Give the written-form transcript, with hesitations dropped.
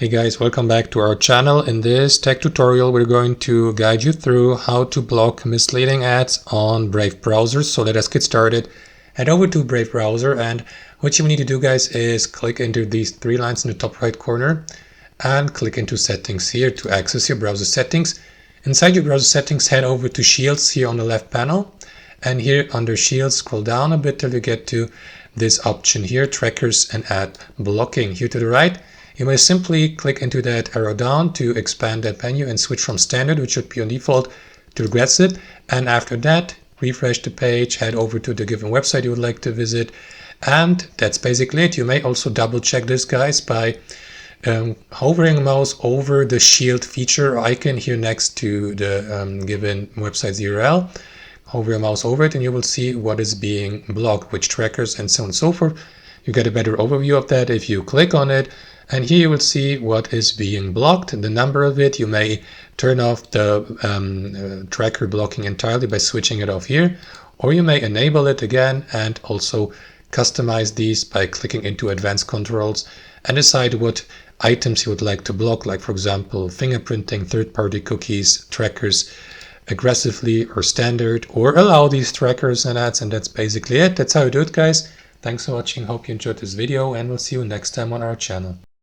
Hey guys, welcome back to our channel. In this tech tutorial, we're going to guide you through how to block misleading ads on Brave browsers. So let us get started. Head over to Brave browser, and what you need to do, guys, is click into these three lines in the top right corner and click into settings here to access your browser settings. Inside your browser settings, head over to Shields here on the left panel, and here under Shields, scroll down a bit till you get to this option here, Trackers and Ad Blocking. Here to the right, you may simply click into that arrow down to expand that menu and switch from standard, which should be on default, to aggressive. And after that, refresh the page, head over to the given website you would like to visit. And that's basically it. You may also double check this, guys, by hovering the mouse over the shield feature icon here next to the given website's URL. Hover your mouse over it and you will see what is being blocked, which trackers, and so on and so forth. You get a better overview of that if you click on it. And here you will see what is being blocked, the number of it. You may turn off the tracker blocking entirely by switching it off here, or you may enable it again and also customize these by clicking into advanced controls and decide what items you would like to block, like for example fingerprinting, third-party cookies, trackers, aggressively or standard, or allow these trackers and ads. And that's basically it. That's how you do it, guys. Thanks for watching. Hope you enjoyed this video, and we'll see you next time on our channel.